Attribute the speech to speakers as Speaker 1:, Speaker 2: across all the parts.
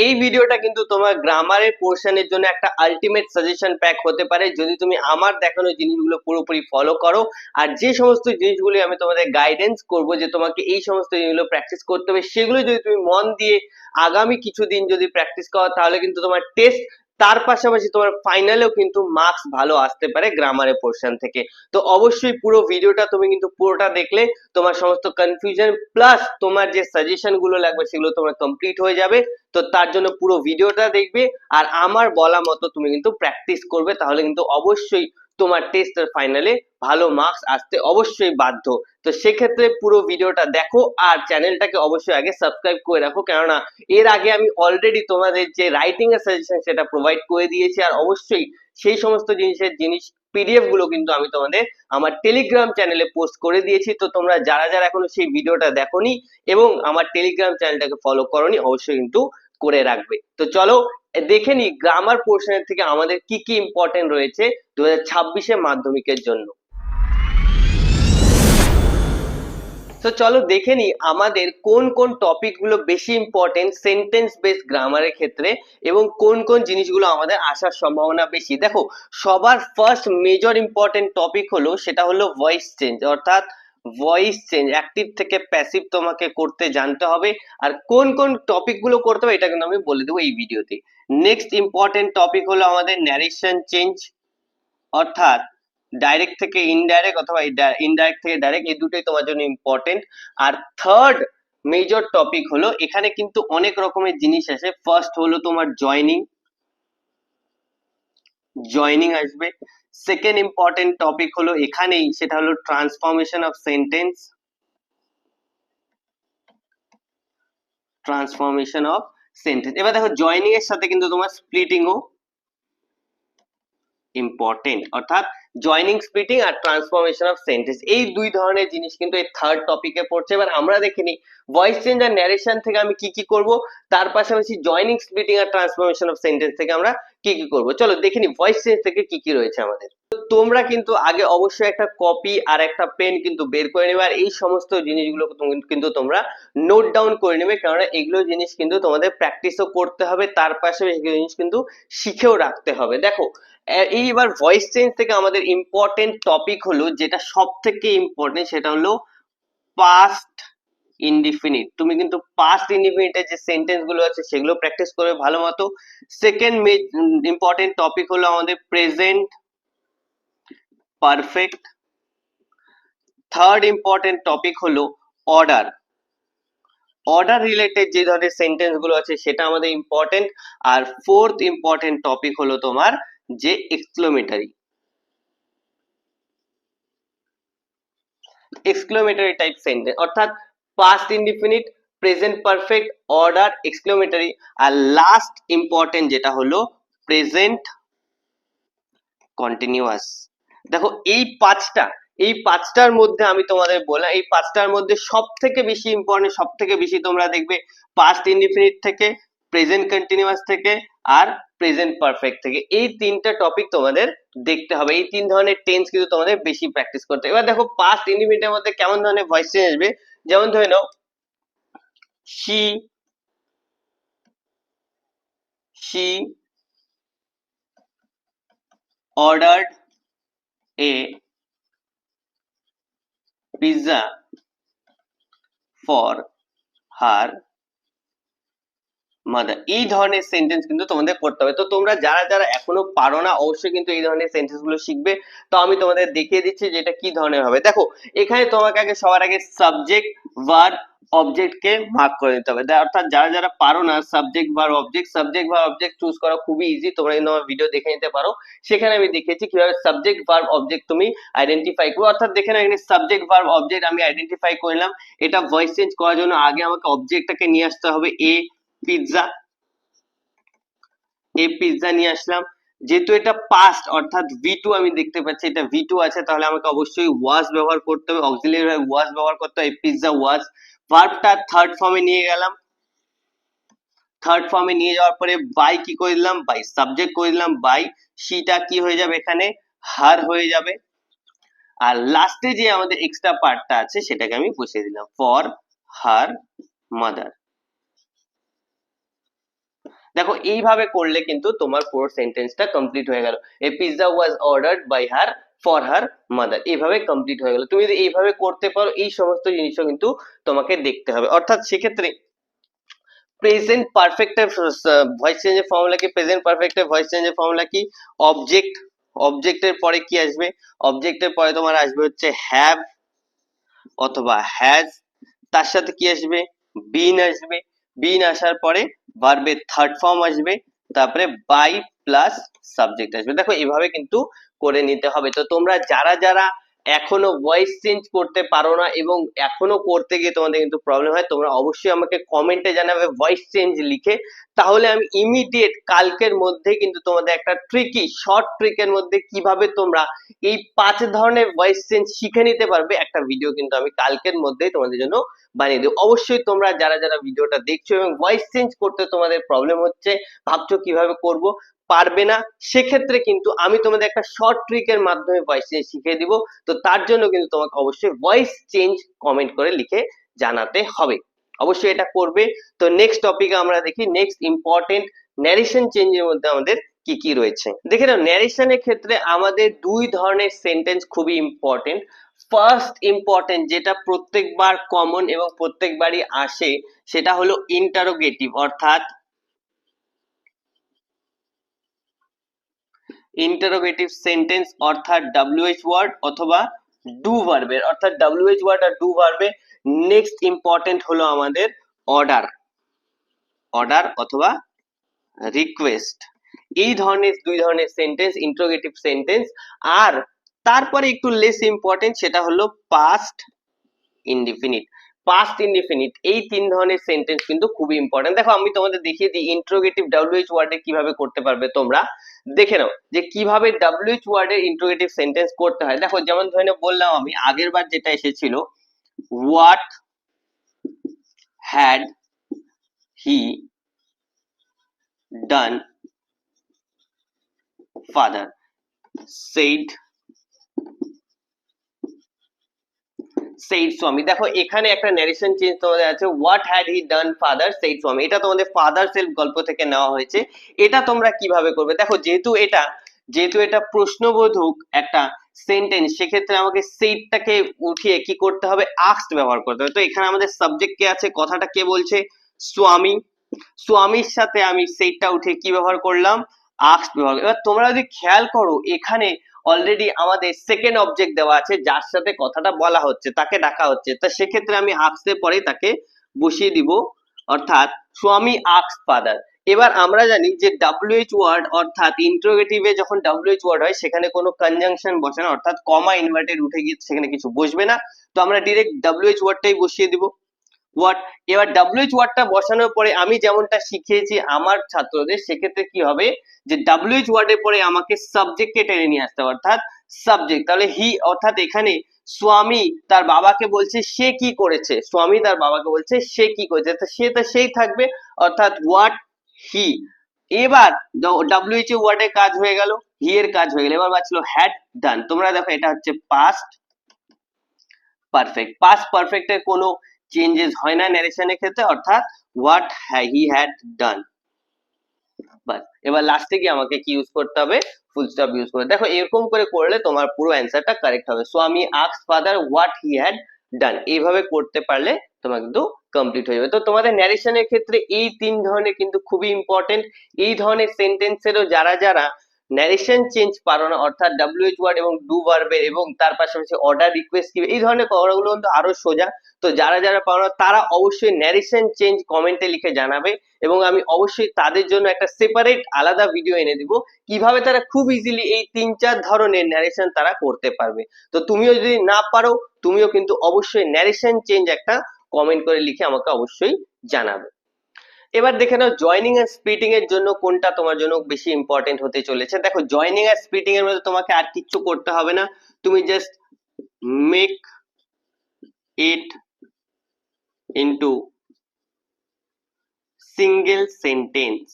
Speaker 1: এই ভিডিওটা কিন্তু তোমার গ্রামারের পোর্শনের জন্য একটা আলটিমেট সাজেশন প্যাক হতে পারে যদি তুমি আমার দেখানো জিনিসগুলো পুরোপুরি ফলো করো। আর যে সমস্ত জিনিসগুলো আমি তোমাদের গাইডেন্স করব যে তোমাকে এই সমস্ত জিনিসগুলো প্র্যাকটিস করতে হবে, সেগুলো যদি তুমি মন দিয়ে আগামী কিছুদিন যদি প্র্যাকটিস করো, তাহলে কিন্তু তোমার টেস্ট তার পাশাপাশি তোমার ফাইনালেও কিন্তু মার্কস ভালো আসতে পারে গ্রামারের পোর্শন থেকে। তো অবশ্যই পুরো ভিডিওটা তুমি কিন্তু পুরোটা দেখলে তোমার সমস্ত কনফিউশন প্লাস তোমার যে সাজেশন গুলো লাগবে সেগুলো তোমার কমপ্লিট হয়ে যাবে। তো তার জন্য পুরো ভিডিওটা দেখবে আর আমার বলা মতো তুমি কিন্তু প্র্যাকটিস করবে, তাহলে কিন্তু অবশ্যই তোমার টেস্টের ফাইনালে ভালো মার্কস আসতে অবশ্যই বাধ্য। তো সেক্ষেত্রে পুরো ভিডিওটা দেখো আর চ্যানেলটাকে অবশ্যই আগে সাবস্ক্রাইব করে রাখো, কেননা এর আগে আমি অলরেডি তোমাদের যে রাইটিং এর সাজেশন সেটা প্রোভাইড করে দিয়েছি। আর অবশ্যই সেই সমস্ত জিনিস পিডিএফ গুলো কিন্তু আমি তোমাদের আমার টেলিগ্রাম চ্যানেলে পোস্ট করে দিয়েছি। তো তোমরা যারা যারা এখনো সেই ভিডিওটা দেখোনি এবং আমার টেলিগ্রাম চ্যানেলটাকে ফলো করোনি, অবশ্যই কিন্তু করে রাখবে। তো চলো দেখে নি গ্রামার পোর্শনের থেকে আমাদের কি কি ইম্পর্টেন্ট রয়েছে 2026 মাধ্যমিকের জন্য। তো চলো দেখে নি আমাদের কোন কোন টপিক গুলো বেশি ইম্পর্টেন্ট সেন্টেন্স বেসড গ্রামারের ক্ষেত্রে এবং কোন কোন জিনিসগুলো আমাদের আসার সম্ভাবনা বেশি। দেখো, সবার ফার্স্ট মেজর ইম্পর্টেন্ট টপিক হলো সেটা হলো ভয়েস চেঞ্জ, অর্থাৎ ভয়েস চেঞ্জ অ্যাক্টিভ থেকে প্যাসিভ তোমাকে করতে জানতে হবে। আর কোন কোন টপিক গুলো করতে হবে এটা কিন্তু আমি বলে দেবো এই ভিডিওতে। নেক্সট ইম্পর্টেন্ট টপিক হলো আমাদের ন্যারেশন চেঞ্জ, অর্থাৎ ডাইরেক্ট থেকে ইনডাইরেক্ট অথবা ইনডাইরেক্ট থেকে ডাইরেক্ট, এই দুটোই তোমার জন্য ইম্পর্টেন্ট। আর থার্ড মেজর টপিক হলো, এখানে কিন্তু অনেক রকমের জিনিস আছে। ফার্স্ট হলো তোমার জয়নিং, জয়নিং আসবে। সেকেন্ড ইম্পর্টেন্ট টপিক হলো এখানেই, সেটা হলো transformation of sentence, transformation of sentence. এবার দেখো জয়নিং এর সাথে কিন্তু তোমার স্প্লিটিংও ইম্পর্টেন্ট, অর্থাৎ জয়নিং, স্প্লিটিং আর ট্রান্সফরমেশন অফ সেন্টেন্স, এই দুই ধরনের জিনিস কিন্তু এই থার্ড টপিকে পড়ছে। এবার আমরা দেখে নিই ভয়েস চেঞ্জ আর ন্যারেশন থেকে আমি কি কি করব, তার পাশাপাশি জয়নিং, স্প্লিটিং আর ট্রান্সফরমেশন অফ সেন্টেন্স থেকে আমরা কি কি করব। চলো দেখে নিই ভয়েস চেঞ্জ থেকে কি কি রয়েছে আমাদের। তোমরা কিন্তু আগে অবশ্যই একটা কপি আর একটা পেন কিন্তু বের করে নেবে, আর এই সমস্ত জিনিসগুলো কিন্তু তোমরা নোট ডাউন করে নেবে, কারণ এগুলো জিনিস কিন্তু তোমাদের প্র্যাকটিসও করতে হবে, তার পাশাপাশি এগুলো জিনিস কিন্তু শিখেও রাখতে হবে। দেখো এইবার ভয়েস চেঞ্জ থেকে আমাদের ইম্পর্টেন্ট টপিক হলো, যেটা সব থেকে ইম্পর্টেন্ট সেটা হলো পাস্ট ইনডিফিনিট। তুমি কিন্তু পাস্ট ইনডিফিনিটের যে সেন্টেন্স গুলো আছে সেগুলো প্র্যাকটিস করবে ভালো মতো। সেকেন্ড ইম্পর্টেন্ট টপিক হলো আমাদের present perfect. Third important topic হলো অর্ডার, অর্ডার রিলেটেড যে ধরনের সেন্টেন্স গুলো আছে সেটা আমাদের ইম্পর্টেন্ট। আর ফোর্থ ইম্পর্টেন্ট টপিক হলো তোমার যে এক্সক্লেমেটরি, এক্সক্লেমেটরি টাইপ সেন্টেন্স, অর্থাৎ past indefinite, present perfect, order, exclamatory, আর লাস্ট ইম্পর্টেন্ট যেটা হলো প্রেজেন্ট কন্টিনিউয়াস। দেখো এই পাঁচটার মধ্যে আমি তোমাদের বললাম, এই পাঁচটার মধ্যে সব থেকে বেশি ইম্পর্টেন্ট, সব থেকে বেশি তোমরা দেখবে পাস্ট ইনডিফিনিট থেকে, প্রেজেন্ট কন্টিনিউয়াস থেকে আর প্রেজেন্ট পারফেক্ট থেকে, এই তিনটা টপিক তোমাদের দেখতে হবে। এই তিন ধরনের টেন্স কিন্তু তোমাদের বেশি প্র্যাকটিস করতে হবে। এবার দেখো পাস্ট ইনডিফিনিটের মধ্যে কেমন ধরনের ভয়েস চেঞ্জ আসবে, যেমন ধরে নাও she she ordered a pizza for her mother. এই ধরনের সেন্টেন্স কিন্তু তোমাদের করতে হবে। তো তোমরা যারা যারা এখনো পারো না, অবশ্যই কিন্তু এই ধরনের সেন্টেন্স গুলো শিখবে। তো আমি তোমাদের দেখিয়ে দিচ্ছি যে এটা কি ধরনের হবে। দেখো এখানে তোমাকে আগে সবার আগে সাবজেক্ট ভার্ব অবজেক্ট কে ভাগ করে দিতে হবে। অর্থাৎ যারা যারা পারো না সাবজেক্ট ভার্ব অবজেক্ট চুজ করা খুবই ইজি, তোমরা কিন্তু আমার ভিডিও দেখে নিতে পারো, সেখানে আমি দেখিয়েছি কিভাবে সাবজেক্ট ভার্ব অবজেক্ট তুমি আইডেন্টিফাই করবে। অর্থাৎ দেখে নাও এখানে সাবজেক্ট ভার্ব অবজেক্ট আমি আইডেন্টিফাই করলাম। এটা ভয়েস চেঞ্জ করার জন্য আগে আমাকে অবজেক্টটাকে নিয়ে আসতে হবে, পিৎজা, এই পিৎজা নিয়ে আসলাম। যেহেতু এটা পাস্ট অর্থাৎ ভি টু আমি দেখতে পাচ্ছি এটা ভি টু আছে, তাহলে আমাকে অবশ্যই ওয়াজ ব্যবহার করতে হবে, অক্সিলিয়ারি ভার্ব ওয়াজ ব্যবহার করতে হবে, পিৎজা ওয়াজ। ভার্বটা থার্ড ফর্মে নিয়ে গেলাম, থার্ড ফর্মে নিয়ে যাওয়ার পরে বাই কি করে দিলাম, বাই সাবজেক্ট করে দিলাম, বাই সিটা কি হয়ে যাবে এখানে, হার হয়ে যাবে। আর লাস্টে যে আমাদের এক্সট্রা পার্টটা আছে সেটাকে আমি বসিয়ে দিলাম, ফর হার মাদার। দেখো এইভাবে করলে কিন্তু তোমার পুরো সেন্টেন্সটা কমপ্লিট হয়ে গেল। A pizza was ordered by her for her mother, এইভাবে কমপ্লিট হয়ে গেল। তুমি যদি এইভাবে করতে পারো, এই সমস্ত জিনিসও কিন্তু তোমাকে দেখতে হবে। অর্থাৎ সেক্ষেত্রে প্রেজেন্ট পারফেক্টের ভয়েস চেঞ্জের ফর্মুলা কি, প্রেজেন্ট পারফেক্টের ভয়েস চেঞ্জের ফর্মুলা কি, অবজেক্ট, অবজেক্টের পরে কি আসবে, অবজেক্টের পরে তোমার আসবে হচ্ছে হ্যাভ অথবা হ্যাজ, তার সাথে কি আসবে, বিন আসবে, বিন আসার পরে ভার্বের থার্ড ফর্ম আসবে, তারপরে বাই প্লাস সাবজেক্ট আসবে। দেখো এভাবে কিন্তু করে নিতে হবে। তো তোমরা যারা যারা এখনো ভয়েস চেঞ্জ করতে পারো না এবং এখনো করতে গিয়ে তোমাদের কিন্তু প্রবলেম হয়, তোমরা অবশ্যই আমাকে কমেন্টে জানাবে ভয়েস চেঞ্জ লিখে। তাহলে আমি ইমিডিয়েট কালকের মধ্যে কিন্তু তোমাদের একটা ট্রিকি শর্ট ট্রিকের মধ্যে কিভাবে তোমরা এই 5 ধরনের ভয়েস চেঞ্জ শিখে নিতে পারবে, একটা ভিডিও কিন্তু আমি কালকের মধ্যেই তোমাদের জন্য বানিয়ে দেবো। অবশ্যই তোমরা যারা যারা ভিডিওটা দেখছো এবং ভয়েস চেঞ্জ করতে তোমাদের প্রবলেম হচ্ছে, ভাবছো কিভাবে করব, পারবে না, সেক্ষেত্রে কিন্তু আমি তোমাদের একটা শর্ট ট্রিকের মাধ্যমে ভয়েস চেঞ্জ শিখিয়ে দিব। তো তার জন্য কিন্তু তোমাকে অবশ্যই ভয়েস চেঞ্জ কমেন্ট করে লিখে জানাতে হবে, অবশ্যই এটা করবে। তো নেক্সট টপিকে আমরা দেখি নেক্সট ইম্পর্টেন্ট ন্যারেশন চেঞ্জের মধ্যে আমাদের কি কি রয়েছে। দেখে নাও, ন্যারেশনের ক্ষেত্রে আমাদের দুই ধরনের সেন্টেন্স খুবই ইম্পর্টেন্ট। ফার্স্ট ইম্পর্টেন্ট যেটা প্রত্যেকবার কমন এবং প্রত্যেকবারই আসে, সেটা হলো ইন্টারোগেটিভ, অর্থাৎ ইন্টারোগেটিভ সেন্টেন্স, অর্থাৎ WH ওয়ার্ড অথবা ডু ভার্বের, অর্থাৎ WH ওয়ার্ড আর ডু ভার্বে। নেক্সট ইম্পর্টেন্ট হলো আমাদের অর্ডার, অর্ডার অথবা রিকোয়েস্ট। এই ধরনের দুই ধরনের সেন্টেন্স ইন্টারোগেটিভ সেন্টেন্স। আর তারপরে একটু লেস ইম্পর্টেন্ট, সেটা হলো পাস্ট ইনডিফিনিট, পাস্ট ইনডিফিনিট। এই তিন ধরনের সেন্টেন্স কিন্তু খুবই ইম্পর্টেন্ট। দেখো আমি তোমাদের দেখিয়ে দিই ইন্টারোগেটিভ WH ওয়ার্ডে কিভাবে করতে পারবে তোমরা। দেখে নাও যে কিভাবে WH ওয়ার্ডের ইন্টারোগেটিভ সেন্টেন্স করতে হয়। দেখো যেমন ধরে নাও বললাম আমি আগের বার যেটা এসেছিল, what had he done father said Swami। দেখো এখানে একটা ন্যারেশন চেঞ্জ তোমাদের আছে, what had he done father said Swami, এটা তোমাদের ফাদার সেলফ গল্প থেকে নেওয়া হয়েছে। এটা তোমরা কিভাবে করবে, দেখো যেহেতু এটা প্রশ্নবোধক একটা সেন্টেন্স, সেক্ষেত্রে আমাকে সেইটাকে উঠিয়ে কি করতে হবে, আস্কড ব্যবহার করতে হবে। তো এখানে আমাদের সাবজেক্ট কে আছে, কথাটা কে বলছে, স্বামী, স্বামীর সাথে আমি সেইটা উঠে কি ব্যবহার করলাম, আস্কড ব্যবহার। এবার তোমরা যদি খেয়াল করো এখানে অলরেডি আমাদের সেকেন্ড অবজেক্ট দেওয়া আছে, যার সাথে কথাটা বলা হচ্ছে, তাকে ডাকা হচ্ছে। তা সেক্ষেত্রে আমি আস্কের পরে তাকে বসিয়ে দিব, অর্থাৎ স্বামী আস্কড ফাদার। এবার আমরা জানি যে WH ওয়ার্ড অর্থাৎ ইন্টারোগেটিভে যখন WH ওয়ার্ড হয় সেখানে কোনো কনজাংশন বসে না, অর্থাৎ কমা ইনভার্টেড উঠে গিয়ে সেখানে কিছু বসবে না। তো আমরা ডিরেক্ট WH ওয়ার্ডটাই বসিয়ে দিব, হোয়াট। এবার WH ওয়ার্ডটা বসানোর পরে আমি যেমনটা শিখিয়েছি আমার ছাত্রদের, সেক্ষেত্রে কি হবে যে WH ওয়ার্ডের পরে আমাকে সাবজেক্টকে টেনে নিয়ে আসতে হবে, অর্থাৎ সাবজেক্ট। তাহলে হি, অর্থাৎ এখানে স্বামী তার বাবাকে বলছে সে কি করেছে, স্বামী তার বাবাকে বলছে সে কি করেছে, তো সেই থাকবে, অর্থাৎ হোয়াট হি। এবার WH ওয়ার্ডের কাজ হয়ে গেল, হি এর কাজ হয়ে গেল। এবার বাঁচলো হ্যাড ডান। তোমরা দেখো এটা হচ্ছে পাস্ট পারফেক্ট, পাস্ট পারফেক্টের কোনো চেঞ্জেস হয় না ন্যারেশনের ক্ষেত্রে, অর্থাৎ হোয়াট হি হ্যাড ডান। বাস এবার লাস্টে গিয়ে আমাকে কি ইউজ করতে হবে, ফুল স্টপ ইউজ করে। দেখো এরকম করে করলে তোমার পুরো অ্যান্সারটা কারেক্ট হবে। স্বামী asked father what he had done, এইভাবে করতে পারলে তোমার কিন্তু কমপ্লিট হয়ে যাবে। তো তোমাদের ন্যারেশনের ক্ষেত্রে এই তিন ধরনের কিন্তু খুবই ইম্পর্টেন্ট। এই ধরনের সেন্টেন্সেরও যারা যারা ন্যারেশন চেঞ্জ পারো না, অর্থাৎ WH ওয়ার্ড এবং ডু ভার্বের এবং তার পাশাপাশি অর্ডার রিকোয়েস্ট কি, এই ধরনের কথাগুলো কিন্তু আরো সোজা। তো যারা যারা পারো না তারা অবশ্যই ন্যারেশন চেঞ্জ কমেন্টে লিখে জানাবে, এবং আমি অবশ্যই তাদের জন্য একটা সেপারেট আলাদা ভিডিও এনে দিব কিভাবে তারা খুব ইজিলি এই 3-4 ধরনের ন্যারেশন তারা করতে পারবে। তো তুমিও যদি না পারো, তুমিও কিন্তু অবশ্যই ন্যারেশন চেঞ্জ একটা কমেন্ট করে লিখে আমাকে অবশ্যই জানাবে। এবার দেখে নাও জয়নিং আর স্প্লিটিং এর জন্য কোনটা তোমার জন্য বেশি ইম্পর্টেন্ট হতে চলেছে। দেখো জয়নিং আর স্প্লিটিং এর মধ্যে তোমাকে আর কিচ্ছু করতে হবে না, তুমি just make it into single sentence,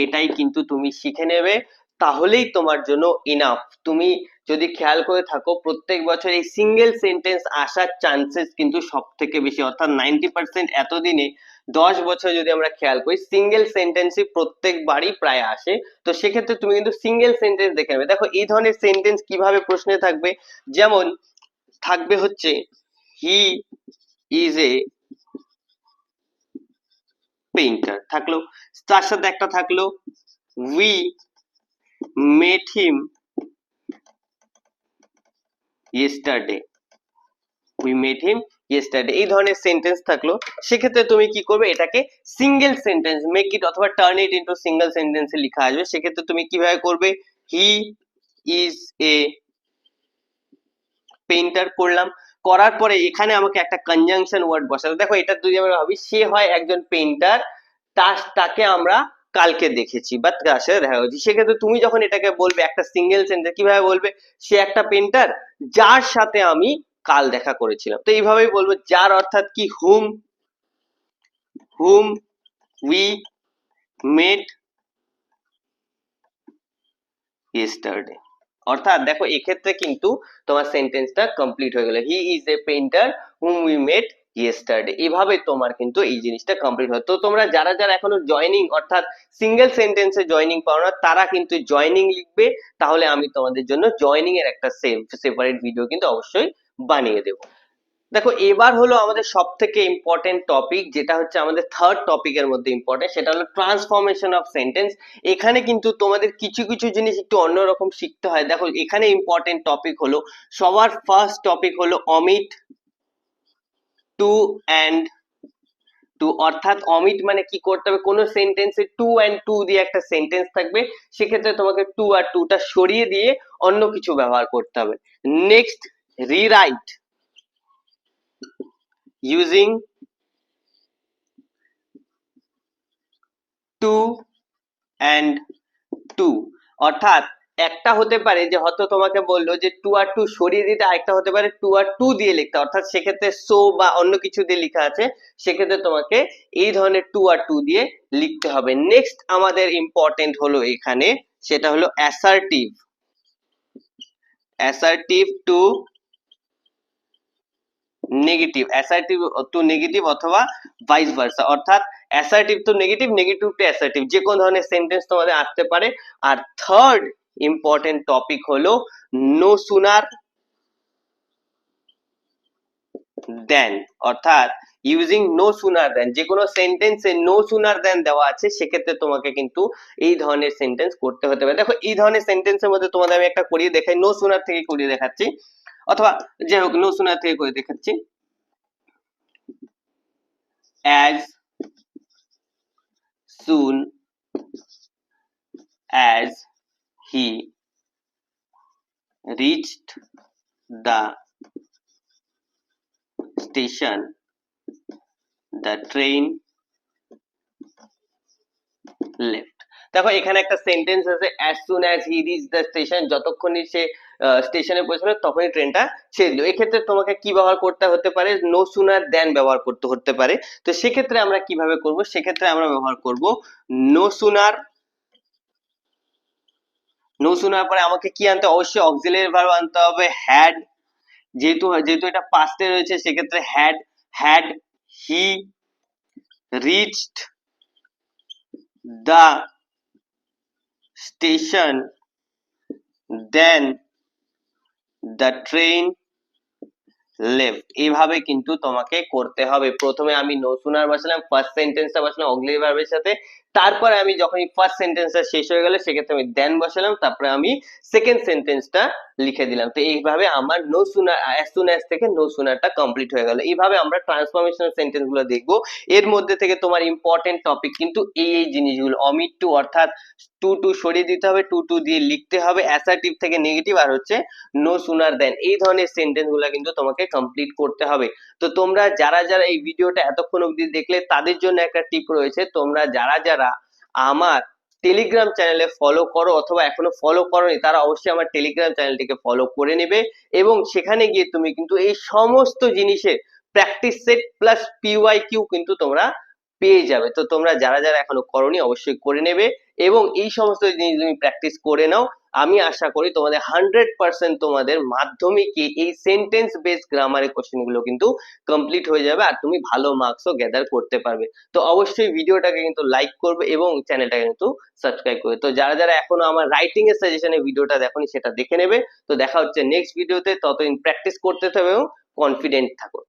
Speaker 1: এটাই কিন্তু তুমি শিখে নেবে, তাহলেই তোমার জন্য ইনাফ। তুমি যদি খেয়াল করে থাকো প্রত্যেক বছর এই সিঙ্গেল সেন্টেন্স আসার চান্সেস কিন্তু সব থেকে বেশি, অর্থাৎ 90% এতদিনে 10 বছর যদি আমরা খেয়াল করি সিঙ্গেল সেন্টেন্সই প্রত্যেকবারই প্রায় আসে। তো সেক্ষেত্রে তুমি কিন্তু সিঙ্গেল সেন্টেন্স দেখে নেবে। দেখো এই ধরনের সেন্টেন্স কিভাবে প্রশ্নে থাকবে, যেমন থাকবে হচ্ছে হি ইজ এ পেইন্টার, থাকলো। তার সাথে একটা থাকলো we met him yesterday, we met him yesterday, এই ধরনের সেন্টেন্স থাকলো। সেক্ষেত্রে তুমি কি করবে, এটাকে সিঙ্গেল সেন্টেন্স মেক ইট অথবা টার্ন ইট ইনটু সিঙ্গেল সেন্টেন্সে লেখা আসবে। সেক্ষেত্রে তুমি কিভাবে করবে, হি ইজ এ পেইন্টার করলাম, করার পরে এখানে আমাকে একটা কনজাংশন ওয়ার্ড বসাতে। দেখো এটা যদি আমরা ভাবি সে হয় একজন পেইন্টার, তাকে আমরা কালকে দেখেছি বা তার সাথে দেখা হয়েছে, সেক্ষেত্রে তুমি যখন এটাকে বলবে একটা সিঙ্গেল সেন্টেন্স কিভাবে বলবে, সে একটা পেইন্টার যার সাথে আমি কাল দেখা করেছিলাম। তো এইভাবেই বলবো, যার অর্থাৎ কি হুম, হুম উই মেট ইয়েস্টারডে। অর্থাৎ দেখো এক্ষেত্রে কিন্তু তোমার সেন্টেন্সটা কমপ্লিট হয়ে গেল, he is a painter whom we met yesterday. এভাবে তোমার কিন্তু এই জিনিসটা কমপ্লিট হয়। তো তোমরা যারা যারা এখনো জয়নিং অর্থাৎ সিঙ্গেল সেন্টেন্সে জয়নিং পাও না, তারা কিন্তু জয়নিং লিখবে, তাহলে আমি তোমাদের জন্য জয়নিং এর একটা সেপারেট ভিডিও কিন্তু অবশ্যই বানিয়ে দেবো। দেখো এবার হলো আমাদের সব থেকে ইম্পর্টেন্ট টপিক, যেটা হচ্ছে আমাদের থার্ড টপিকের মধ্যে ইম্পর্টেন্ট, সেটা হলো ট্রান্সফরমেশন অফ সেন্টেন্স। এখানে কিন্তু তোমাদের কিছু কিছু জিনিস একটু অন্যরকম শিখতে হয়। দেখো এখানে ইম্পর্টেন্ট টপিক হলো, সবার ফার্স্ট টপিক হলো অমিট টু অ্যান্ড টু। অর্থাৎ অমিট মানে কি করতে হবে, কোনো সেন্টেন্সে টু অ্যান্ড টু দিয়ে একটা সেন্টেন্স থাকবে, সেক্ষেত্রে তোমাকে টু আর টুটা সরিয়ে দিয়ে অন্য কিছু ব্যবহার করতে হবে। Next, rewrite using too and to. অর্থাৎ একটা হতে পারে যে হয়তো তোমাকে বললো যে টু আর টু সরিয়ে দিতে, আরেকটা হতে পারে টু আর টু দিয়ে লিখতে, অর্থাৎ সেক্ষেত্রে সো বা অন্য কিছু দিয়ে লেখা আছে, সেক্ষেত্রে তোমাকে এই ধরনের টু আর টু দিয়ে লিখতে হবে। নেক্সট আমাদের ইম্পর্টেন্ট হলো এখানে, সেটা হলো assertive, assertive two negative, assertive two negative অথবা ভাইস ভার্সা। অর্থাৎ assertive two negative, negative two assertive, যে কোনো ধরনের সেন্টেন্স তোমাদের আসতে পারে। আর থার্ড ইম্পর্টেন্ট টপিক হলো নো সুনার দেন। অর্থাৎ ইউজিং নো সুনার দেন, যে কোনো সেন্টেন্সে নো সুনার দেন দেওয়া আছে, সেক্ষেত্রে তোমাকে কিন্তু এই ধরনের সেন্টেন্স করতে হতে পারে। দেখো এই ধরনের সেন্টেন্সের মধ্যে তোমাদের আমি একটা করিয়ে দেখাই, নো সুনার থেকে করিয়ে দেখাচ্ছি, অথবা যাই হোক নো সুনার থেকে করে দেখাচ্ছি। as soon as he reached the station, the train left. দেখো এখানে একটা সেন্টেন্স আছে as soon as he reached the station, যতক্ষণই সে স্টেশনে পৌঁছলো তখনই ট্রেনটা ছেড়ে দিল। এক্ষেত্রে তোমাকে কি ব্যবহার করতে হতে পারে, নো সুনার দেন ব্যবহার করতে হতে পারে। তো সেক্ষেত্রে আমরা কিভাবে করব, সেক্ষেত্রে আমরা ব্যবহার করব নো সুনার। নো সুনার পরে আমাকে কি আনতে, অবশ্যই অক্সিলারি ভার্ব আনতে হবে, হ্যাড, যেহেতু যেহেতু এটা পাস্টে রয়েছে সেক্ষেত্রে had, had he reached the station then the train left. এইভাবে কিন্তু তোমাকে করতে হবে। প্রথমে আমি নো সুনার বসালাম, ফার্স্ট সেন্টেন্সটা বসালাম অক্সিলারি ভার্বের সাথে, তারপরে আমি যখন ফার্স্ট সেন্টেন্সটা শেষ হয়ে গেল সেক্ষেত্রে আমি দেন বসালাম, তারপরে আমি সেকেন্ড সেন্টেন্সটা লিখে দিলাম। তো এইভাবে আমার no sooner as soon as থেকে নো সুনারটা কমপ্লিট হয়ে গেল। এইভাবে আমরা ট্রান্সফরমেশনাল সেন্টেন্স গুলো দেখবো। এর মধ্যে থেকে তোমার ইম্পর্টেন্ট টপিক কিন্তু এই জিনিসগুলো, অমিট টু অর্থাৎ টু টু সরিয়ে দিতে হবে, টু টু দিয়ে লিখতে হবে, অ্যাসার্টিভ থেকে নেগেটিভ, আর হচ্ছে নো সুনার দেন, এই ধরনের সেন্টেন্স গুলা কিন্তু তোমাকে কমপ্লিট করতে হবে। তো তোমরা যারা যারা এই ভিডিওটা এতক্ষণ অবধি দেখলে তাদের জন্য একটা টিপ রয়েছে, তোমরা যারা যারা আমার টেলিগ্রাম চ্যানেলে ফলো করো অথবা এখনো ফলো করোনি, তারা অবশ্যই আমার টেলিগ্রাম চ্যানেলটিকে ফলো করে নেবে, এবং সেখানে গিয়ে তুমি কিন্তু এই সমস্ত জিনিসের প্র্যাকটিস সেট প্লাস পিওয়াইকিউ কিন্তু তোমরা পেয়ে যাবে। তো তোমরা যারা যারা এখনো করোনি অবশ্যই করে নেবে, এবং এই সমস্ত জিনিস তুমি প্র্যাকটিস করে নাও। আমি আশা করি তোমাদের 100% তোমাদের মাধ্যমিকে এই সেন্টেন্স বেসড গ্রামারের কোশ্চেন গুলো কিন্তু কমপ্লিট হয়ে যাবে, আর তুমি ভালো মার্কসও গ্যাদার করতে পারবে। তো অবশ্যই ভিডিওটাকে কিন্তু লাইক করবে এবং চ্যানেলটাকে কিন্তু সাবস্ক্রাইব করবে। তো যারা যারা এখনো আমার রাইটিং এর সাজেশনের ভিডিওটা দেখোনি সেটা দেখে নেবে। তো দেখা হচ্ছে নেক্সট ভিডিওতে, ততদিন প্র্যাকটিস করতে থাকো এবং কনফিডেন্ট থাকো।